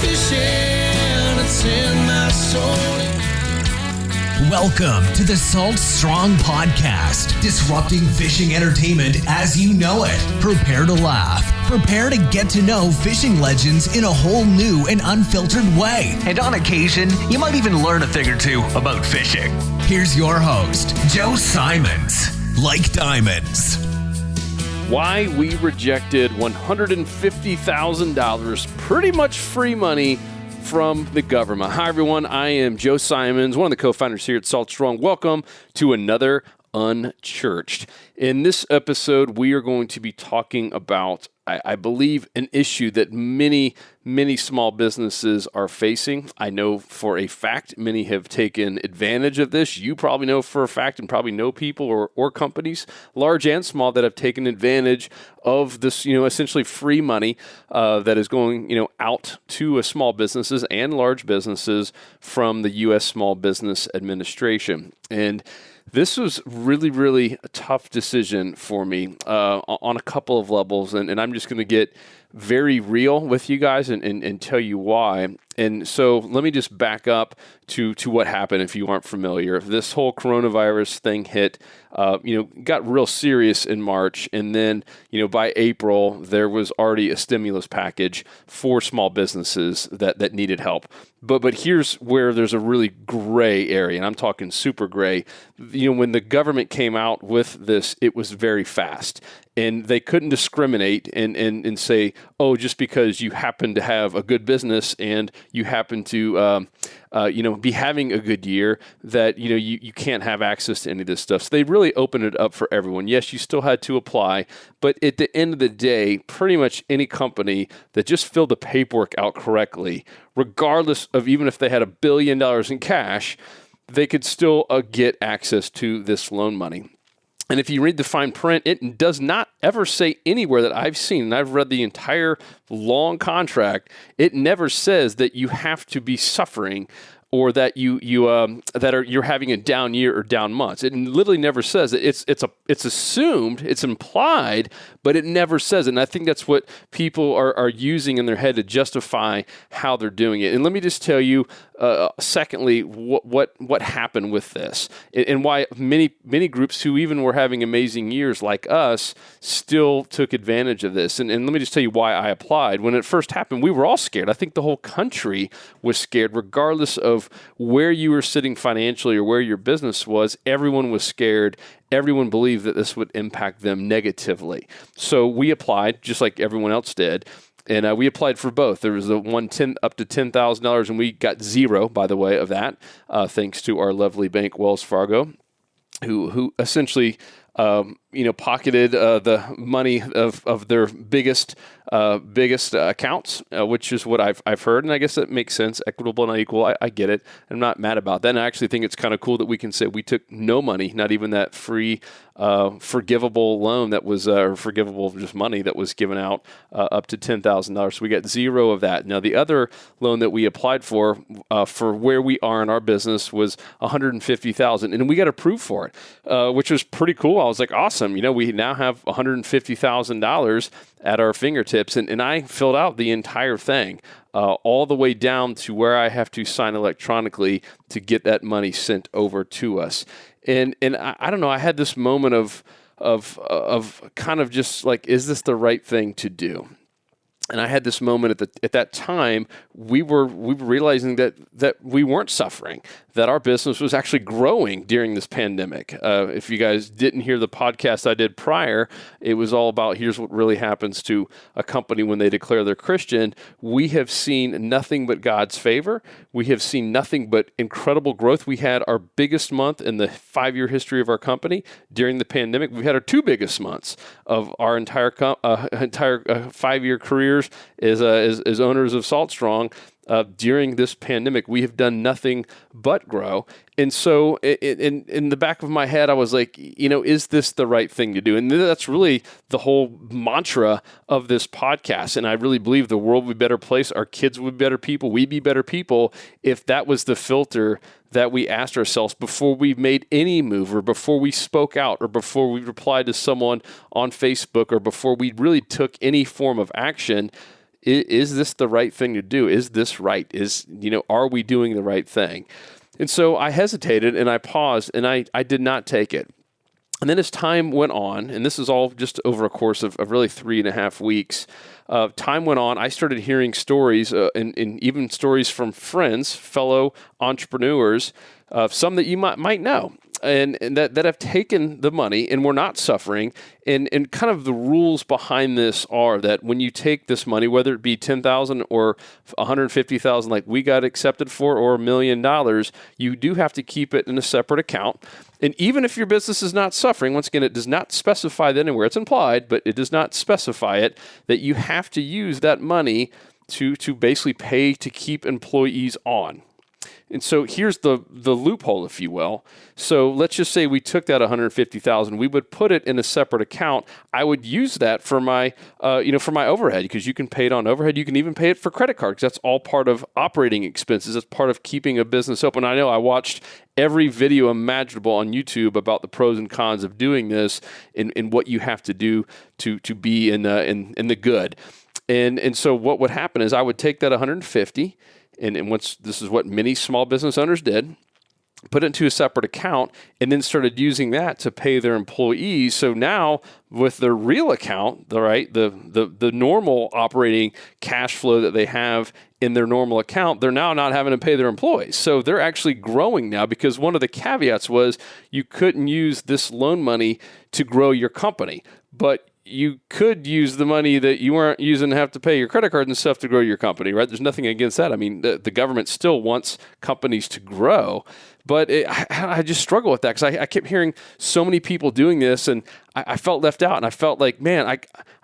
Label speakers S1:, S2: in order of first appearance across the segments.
S1: fishing, it's in my soul.
S2: Welcome to the Salt Strong Podcast, disrupting fishing entertainment as you know it. Prepare to laugh. Prepare to get to know fishing legends in a whole new and unfiltered way. And on occasion, you might even learn a thing or two about fishing. Here's your host, Joe Simons. Like diamonds.
S3: Why we rejected $150,000, pretty much free money from the government. Hi, everyone. I am Joe Simons, one of the co-founders here at Salt Strong. Welcome to another Unchurched. In this episode, we are going to be talking about, I believe, an issue that many small businesses are facing. I know for a fact many have taken advantage of this. You probably know for a fact and probably know people or companies, large and small, that have taken advantage of this, essentially free money that is going, out to small businesses and large businesses from the U.S. Small Business Administration. And this was really a tough decision for me on a couple of levels, and I'm just going to get very real with you guys and tell you why. And so let me just back up to what happened if you aren't familiar. This whole coronavirus thing hit, got real serious in March, and then, by April, there was already a stimulus package for small businesses that needed help. But here's where there's a really gray area, and I'm talking super gray. When the government came out with this, it was very fast. And they couldn't discriminate and say, oh, just because you happen to have a good business and you happen to, be having a good year, that, you can't have access to any of this stuff. So they really opened it up for everyone. Yes, you still had to apply, but at the end of the day, pretty much any company that just filled the paperwork out correctly, regardless of even if they had $1 billion in cash, they could still get access to this loan money. And if you read the fine print, it does not ever say anywhere that I've seen, and I've read the entire long contract, it never says that you have to be suffering or that you're having a down year or down months. It literally never says it. It's assumed, it's implied, but it never says it. And I think that's what people are using in their head to justify how they're doing it. And let me just tell you, secondly, what happened with this, and why many groups who even were having amazing years like us still took advantage of this. And let me just tell you why I applied. When it first happened, we were all scared. I think the whole country was scared, regardless of where you were sitting financially or where your business was. Everyone was scared. Everyone believed that this would impact them negatively. So we applied, just like everyone else did. And we applied for both. There was up to $10,000, and we got zero, by the way, of that, thanks to our lovely bank, Wells Fargo, who essentially pocketed the money of their biggest accounts, which is what I've heard, and I guess that makes sense. Equitable, not equal. I get it. I'm not mad about that. And I actually think it's kind of cool that we can say we took no money, not even that free forgivable loan that was, or forgivable just money that was given out up to $10,000. So we got zero of that. Now, the other loan that we applied for where we are in our business was $150,000, and we got approved for it, which was pretty cool. I was like, awesome. We now have $150,000 at our fingertips, and I filled out the entire thing, all the way down to where I have to sign electronically to get that money sent over to us. And I don't know, I had this moment of kind of just like, is this the right thing to do? And I had this moment at that time, we were realizing that we weren't suffering, that our business was actually growing during this pandemic. If you guys didn't hear the podcast I did prior, it was all about here's what really happens to a company when they declare they're Christian. We have seen nothing but God's favor. We have seen nothing but incredible growth. We had our biggest month in the 5-year history of our company during the pandemic. We had our 2 biggest months of our entire 5-year careers as owners of Salt Strong. During this pandemic, we have done nothing but grow. And so in the back of my head, I was like, is this the right thing to do? And that's really the whole mantra of this podcast. And I really believe the world would be a better place. Our kids would be better people. We'd be better people if that was the filter that we asked ourselves before we made any move, or before we spoke out, or before we replied to someone on Facebook, or before we really took any form of action. is this the right thing to do? Is this right? Are we doing the right thing? And so I hesitated and I paused and I did not take it. And then as time went on, and this is all just over a course of really 3.5 weeks, time went on, I started hearing stories and even stories from friends, fellow entrepreneurs, some that you might know. And that have taken the money and were not suffering. And kind of the rules behind this are that when you take this money, whether it be $10,000 or $150,000 like we got accepted for, or $1 million, you do have to keep it in a separate account. And even if your business is not suffering, once again, it does not specify that anywhere. It's implied, but it does not specify it, that you have to use that money to basically pay to keep employees on. And so here's the loophole, if you will. So let's just say we took that $150,000, we would put it in a separate account. I would use that for my, for my overhead, because you can pay it on overhead. You can even pay it for credit cards. That's all part of operating expenses. That's part of keeping a business open. I know I watched every video imaginable on YouTube about the pros and cons of doing this and what you have to do to be in the good. And so what would happen is I would take that $150,000. And once this is what many small business owners did, put it into a separate account, and then started using that to pay their employees. So now with their real account, the normal operating cash flow that they have in their normal account, they're now not having to pay their employees. So they're actually growing now, because one of the caveats was you couldn't use this loan money to grow your company, but you could use the money that you weren't using to have to pay your credit cards and stuff to grow your company, right? There's nothing against that. I mean, the government still wants companies to grow, but I just struggle with that, because I kept hearing so many people doing this, and I felt left out, and I felt like, man,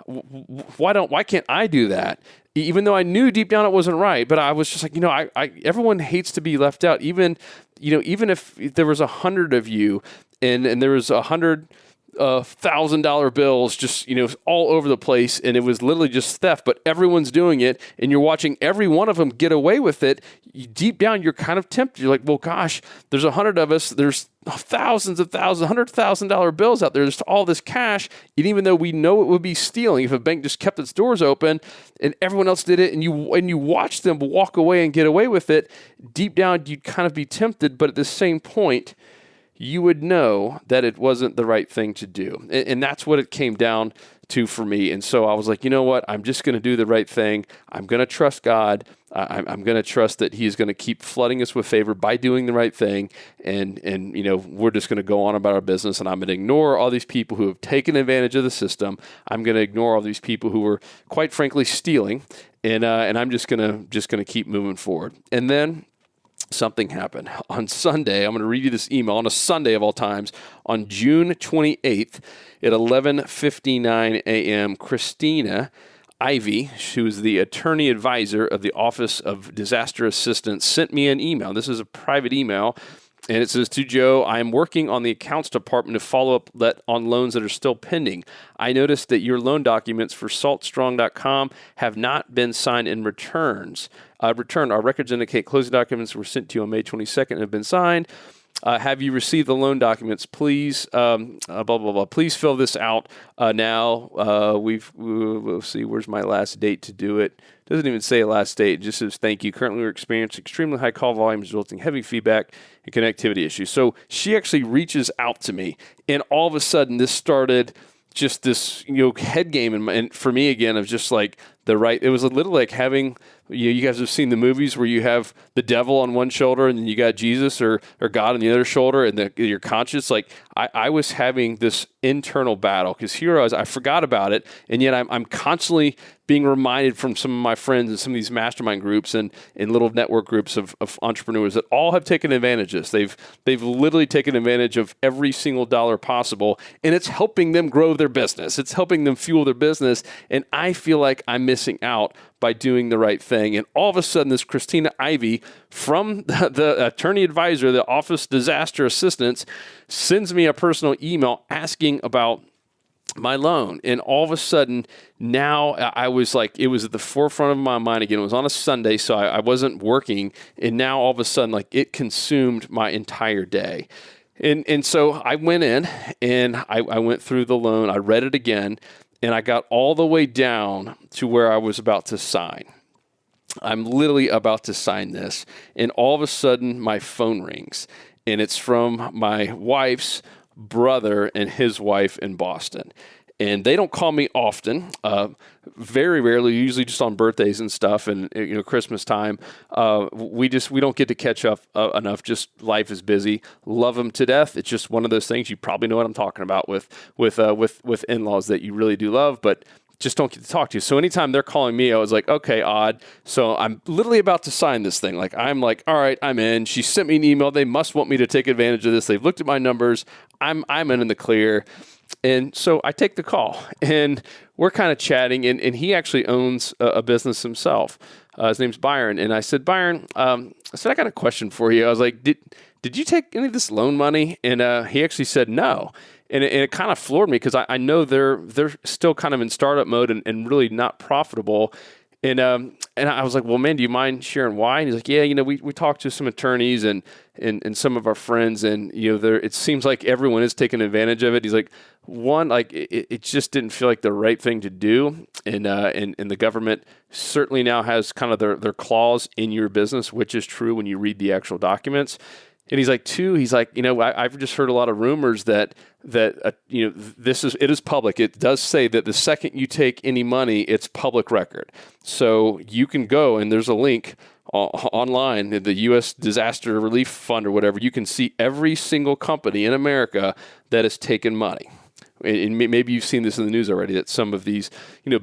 S3: why can't I do that? Even though I knew deep down it wasn't right, but I was just like, everyone hates to be left out. Even if there was 100 of you, and there was 100 $1,000 bills just, all over the place, and it was literally just theft, but everyone's doing it, and you're watching every one of them get away with it. Deep down, you're kind of tempted. You're like, well, gosh, there's 100 of us. There's $100,000 bills out there. There's all this cash. And even though we know it would be stealing if a bank just kept its doors open and everyone else did it, and you watch them walk away and get away with it, deep down, you'd kind of be tempted. But at the same point, you would know that it wasn't the right thing to do. And that's what it came down to for me. And so I was like, you know what? I'm just going to do the right thing. I'm going to trust God. I'm going to trust that He's going to keep flooding us with favor by doing the right thing. And we're just going to go on about our business. And I'm going to ignore all these people who have taken advantage of the system. I'm going to ignore all these people who were, quite frankly, stealing. And I'm just going to keep moving forward. And then something happened. On Sunday, I'm going to read you this email, on a Sunday of all times, on June 28th at 11:59 a.m., Christina Ivy, who is the attorney advisor of the Office of Disaster Assistance, sent me an email. This is a private email, and it says, to Joe, I am working on the accounts department to follow up on loans that are still pending. I noticed that your loan documents for saltstrong.com have not been signed in returns. Our records indicate closing documents were sent to you on May 22nd and have been signed. Have you received the loan documents? Please, blah, blah, blah. Please fill this out now. We'll see, where's my last date to do it? Doesn't even say a last date. It just says, thank you. Currently, we're experiencing extremely high call volumes, resulting in heavy feedback and connectivity issues. So she actually reaches out to me, and all of a sudden, this started just this, head game. And for me, again, of just like it was a little like having, you guys have seen the movies where you have the devil on one shoulder and then you got Jesus or God on the other shoulder, and your conscience. Like I was having this internal battle, because here I forgot about it, and yet I'm constantly being reminded from some of my friends and some of these mastermind groups and little network groups of entrepreneurs that all have taken advantage of this. They've literally taken advantage of every single dollar possible, and it's helping them grow their business. It's helping them fuel their business, and I feel like I'm missing out by doing the right thing. And all of a sudden, this Christina Ivy from the attorney advisor, the Office Disaster Assistance, sends me a personal email asking about my loan. And all of a sudden, now I was like, it was at the forefront of my mind again. It was on a Sunday, so I wasn't working. And now all of a sudden, like, it consumed my entire day. And so I went in and I went through the loan. I read it again. and I got all the way down to where I was about to sign. I'm literally about to sign this, and all of a sudden my phone rings, and it's from my wife's brother and his wife in Boston. And they don't call me often, very rarely, usually just on birthdays and stuff, and Christmas time. We don't get to catch up enough. Just life is busy. Love them to death. It's just one of those things. You probably know what I'm talking about with in-laws that you really do love, but just don't get to talk to you. So anytime they're calling me, I was like, okay, odd. So I'm literally about to sign this thing. I'm like, all right, I'm in. She sent me an email. They must want me to take advantage of this. They've looked at my numbers. I'm in the clear. And so I take the call, and we're kind of chatting, and he actually owns a business himself. His name's Byron. And I said, Byron, I got a question for you. I was like, did you take any of this loan money? And he actually said no. And it kind of floored me because I know they're still kind of in startup mode and really not profitable. And I was like, well, man, do you mind sharing why? And he's like, yeah, we talked to some attorneys and some of our friends, and it seems like everyone is taking advantage of it. He's like, one, like it just didn't feel like the right thing to do, and the government certainly now has kind of their claws in your business, which is true when you read the actual documents. And he's like, two, I've just heard a lot of rumors that it is public. It does say that the second you take any money, it's public record. So you can go, and there's a link online, the U.S. Disaster Relief Fund or whatever. You can see every single company in America that has taken money. And maybe you've seen this in the news already, that some of these,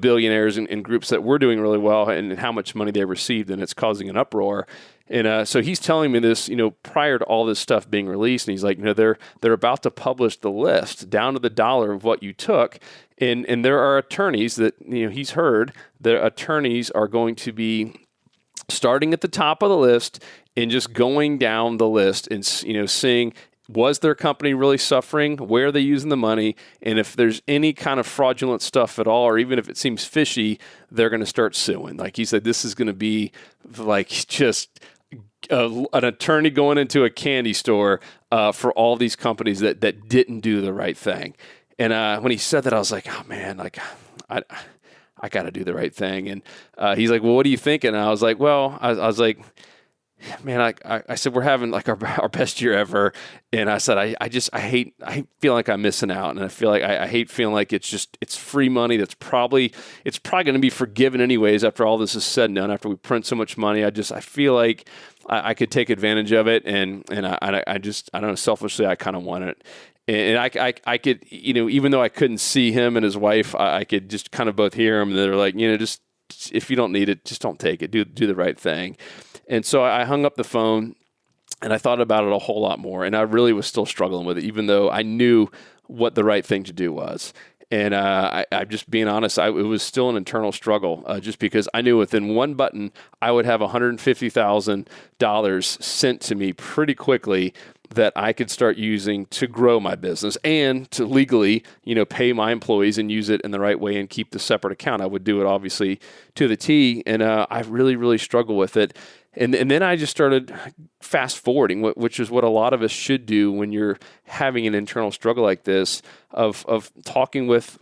S3: billionaires and groups that were doing really well and how much money they received, and it's causing an uproar. And so he's telling me this, prior to all this stuff being released, and he's like, they're about to publish the list down to the dollar of what you took, and there are attorneys that he's heard the attorneys are going to be starting at the top of the list and just going down the list and seeing, was their company really suffering? Where are they using the money? And if there's any kind of fraudulent stuff at all, or even if it seems fishy, they're going to start suing. Like he said, this is going to be like just an attorney going into a candy store for all these companies that didn't do the right thing. And when he said that, I was like, oh man, like I got to do the right thing. And he's like, well, what are you thinking? And I was like, well, I was like, man, I said, we're having like our best year ever. And I said, I hate feeling like I'm missing out. And I feel like I hate feeling like it's free money. It's probably going to be forgiven anyways after all this is said and done, after we print so much money. I feel like I could take advantage of it. And I don't know, selfishly, I kind of want it. And I could, even though I couldn't see him and his wife, I could just kind of both hear them. And they're like, just, if you don't need it, just don't take it. Do the right thing. And so I hung up the phone, and I thought about it a whole lot more. And I really was still struggling with it, even though I knew what the right thing to do was. And I'm just being honest, it was still an internal struggle, just because I knew within one button, I would have $150,000 sent to me pretty quickly that I could start using to grow my business and to legally, pay my employees and use it in the right way and keep the separate account. I would do it obviously to the T, and I really, really struggle with it. And then I just started fast forwarding, which is what a lot of us should do when you're having an internal struggle like this, of talking with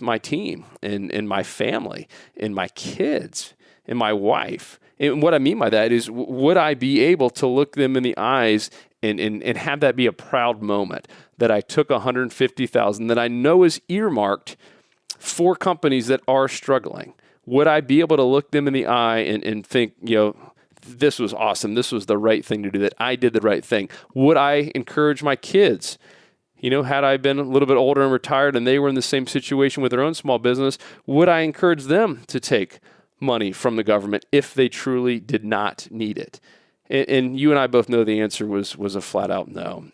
S3: my team and my family and my kids and my wife. And what I mean by that is, would I be able to look them in the eyes and have that be a proud moment that I took $150,000 that I know is earmarked for companies that are struggling? Would I be able to look them in the eye and think, this was awesome. This was the right thing to do, that I did the right thing. Would I encourage my kids? Had I been a little bit older and retired and they were in the same situation with their own small business, would I encourage them to take money from the government if they truly did not need it? And you and I both know the answer was a flat out no.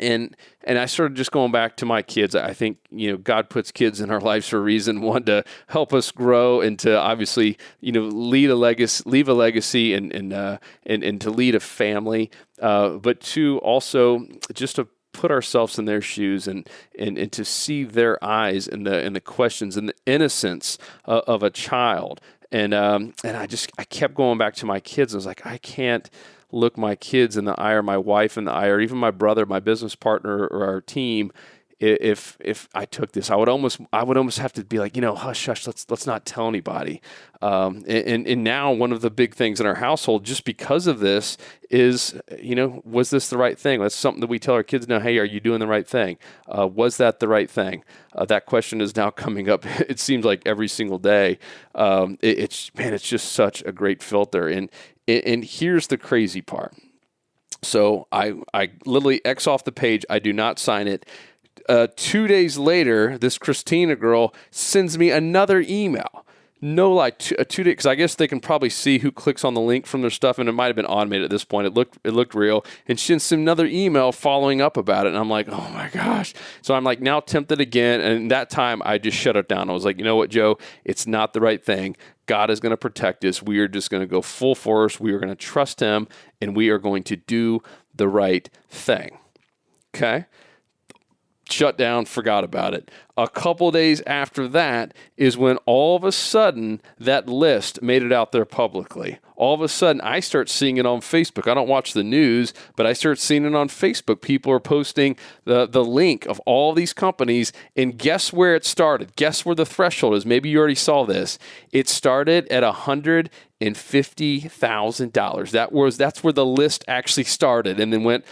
S3: And I started just going back to my kids. I think, God puts kids in our lives for a reason. One, to help us grow and to obviously, leave a legacy and to lead a family. But two, also just to put ourselves in their shoes and to see their eyes and the questions and the innocence of a child. And I kept going back to my kids. I was like, I can't look my kids in the eye, or my wife in the eye, or even my brother, my business partner, or our team, if I took this. I would almost have to be like, hush, let's not tell anybody. And now one of the big things in our household, just because of this, is, was this the right thing? That's something that we tell our kids now. Hey, are you doing the right thing? Was that the right thing? That question is now coming up. It seems like every single day. It's just such a great filter. And here's the crazy part. So I literally X off the page. I do not sign it. 2 days later, this Christina girl sends me another email. No lie, 2 days, because I guess they can probably see who clicks on the link from their stuff, and it might have been automated at this point. It looked real, and she sends another email following up about it, and I'm like, oh my gosh. So I'm like now tempted again, and that time I just shut it down. I was like, you know what, Joe, it's not the right thing. God is going to protect us. We are just going to go full force. We are going to trust Him, and we are going to do the right thing. Okay? Shut down, forgot about it. A couple days after that is when all of a sudden that list made it out there publicly. All of a sudden, I start seeing it on Facebook. I don't watch the news, but I start seeing it on Facebook. People are posting the link of all these companies, and guess where it started? Guess where the threshold is? Maybe you already saw this. It started at $150,000. That's where the list actually started, and then went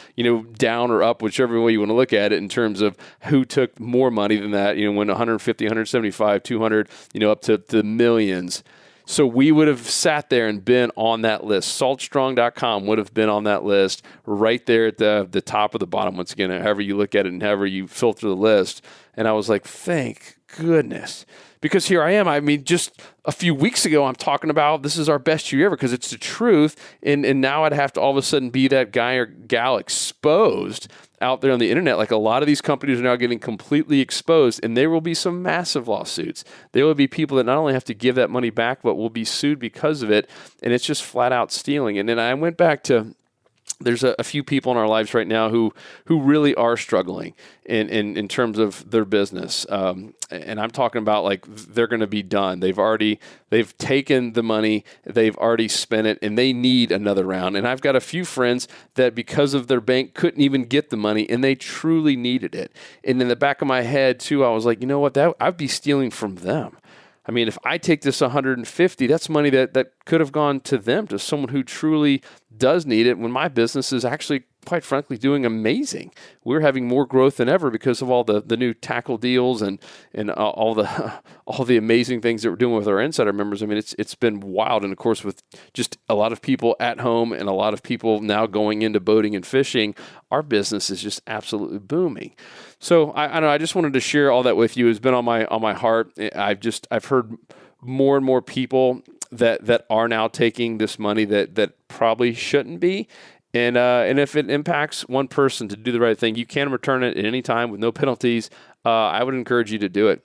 S3: down or up, whichever way you want to look at it, in terms of who took more money than that. Went 150, 175, 200, up to the millions. So we would have sat there and been on that list. Saltstrong.com would have been on that list right there at the top of the bottom, once again, however you look at it and however you filter the list. And I was like, thank goodness. Because here I am. I mean, just a few weeks ago, I'm talking about this is our best year ever because it's the truth. And now I'd have to all of a sudden be that guy or gal exposed out there on the internet. Like, a lot of these companies are now getting completely exposed, and there will be some massive lawsuits. There will be people that not only have to give that money back, but will be sued because of it. And it's just flat out stealing. And then I went back to, there's a few people in our lives right now who really are struggling in terms of their business. And I'm talking about like they're going to be done. They've taken the money, they've already spent it, and they need another round. And I've got a few friends that because of their bank couldn't even get the money, and they truly needed it. And in the back of my head too, I was like, you know what, I'd be stealing from them. I mean, if I take this 150, that's money that could have gone to them, to someone who truly does need it, when my business is actually, quite frankly, doing amazing. We're having more growth than ever because of all the new tackle deals and all the amazing things that we're doing with our insider members. I mean, it's been wild. And of course, with just a lot of people at home and a lot of people now going into boating and fishing, our business is just absolutely booming. So I don't know. I just wanted to share all that with you. It's been on my heart. I've heard more and more people that are now taking this money that probably shouldn't be. And if it impacts one person to do the right thing, you can return it at any time with no penalties. I would encourage you to do it.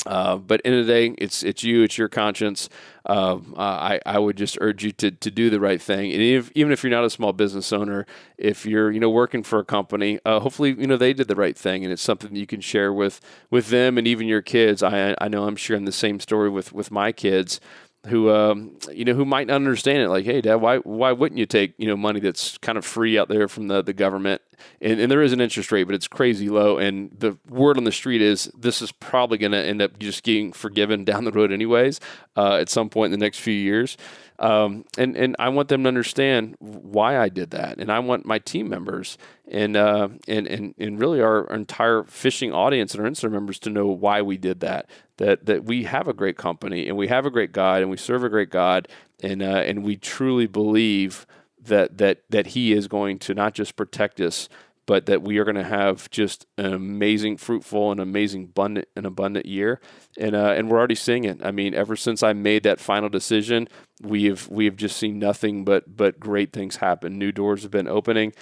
S3: But in the day, it's you, it's your conscience. I would just urge you to do the right thing. And even if you're not a small business owner, if you're working for a company, hopefully they did the right thing, and it's something that you can share with them and even your kids. I know I'm sharing the same story with my kids, who who might not understand it. Like, hey, Dad, why wouldn't you take money that's kind of free out there from the government? And there is an interest rate, but it's crazy low. And the word on the street is this is probably going to end up just getting forgiven down the road anyways, at some point in the next few years. And I want them to understand why I did that. And I want my team members and really our entire fishing audience and our Insta members to know why we did that. That we have a great company and we have a great God and we serve a great God, and we truly believe that He is going to not just protect us, but that we are going to have just an amazing, fruitful, and amazing, abundant year. And we're already seeing it. I mean, ever since I made that final decision, we have just seen nothing but great things happen. New doors have been opening,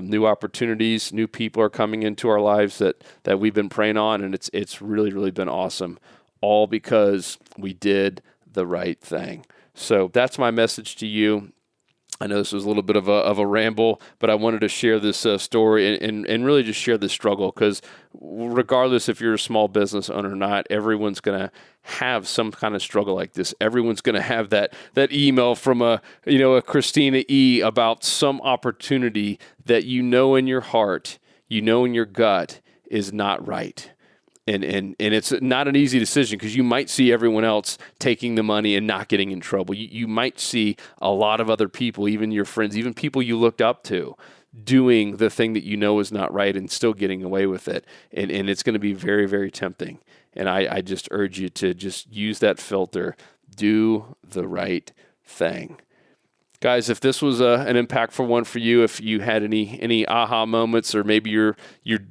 S3: new opportunities, new people are coming into our lives that we've been praying on, and it's really, really been awesome, all because we did the right thing. So that's my message to you. I know this was a little bit of a ramble, but I wanted to share this story and really just share this struggle, because regardless if you're a small business owner or not, everyone's going to have some kind of struggle like this. Everyone's going to have that email from a Christina E. about some opportunity that in your heart, in your gut, is not right. And it's not an easy decision because you might see everyone else taking the money and not getting in trouble. You might see a lot of other people, even your friends, even people you looked up to, doing the thing that you know is not right and still getting away with it. And it's going to be very, very tempting. And I just urge you to just use that filter. Do the right thing. Guys, if this was an impactful one for you, if you had any aha moments, or maybe you're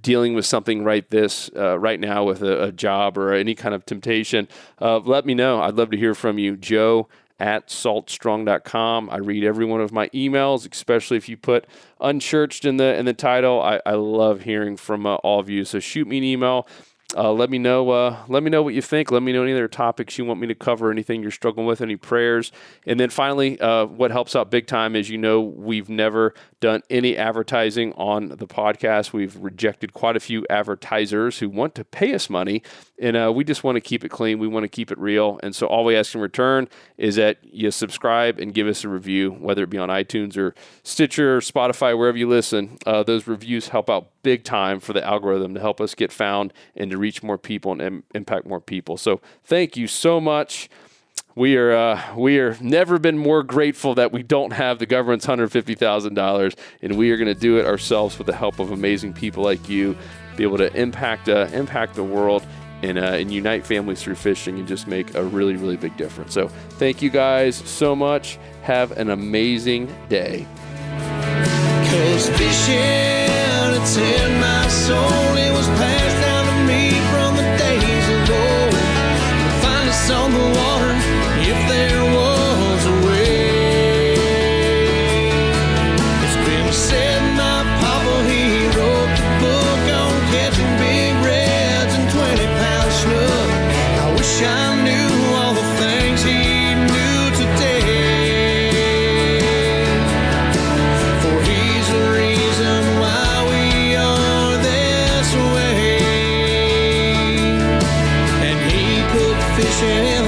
S3: dealing with something right now with a job or any kind of temptation, let me know. I'd love to hear from you. Joe@saltstrong.com. I read every one of my emails, especially if you put unchurched in the title. I love hearing from all of you. So shoot me an email. Let me know what you think. Let me know any other topics you want me to cover, anything you're struggling with, any prayers. And then finally, what helps out big time is, we've never done any advertising on the podcast. We've rejected quite a few advertisers who want to pay us money, and we just want to keep it clean. We want to keep it real. And so all we ask in return is that you subscribe and give us a review, whether it be on iTunes or Stitcher or Spotify, wherever you listen. Those reviews help out big time for the algorithm to help us get found and to reach more people and impact more people. So thank you so much. We are never been more grateful that we don't have the government's $150,000, and we are going to do it ourselves with the help of amazing people like you, be able to impact the world and unite families through fishing and just make a really, really big difference. So thank you guys so much. Have an amazing day.
S1: 'Cause fishing, it's in my soul. It was passed down to me from the days of old. To find us on the water, if there was a way. It's been said my papa, he wrote the book on catching big reds and 20-pound snook. I wish I knew all the things he knew today. For he's the reason why we are this way. And he put fishing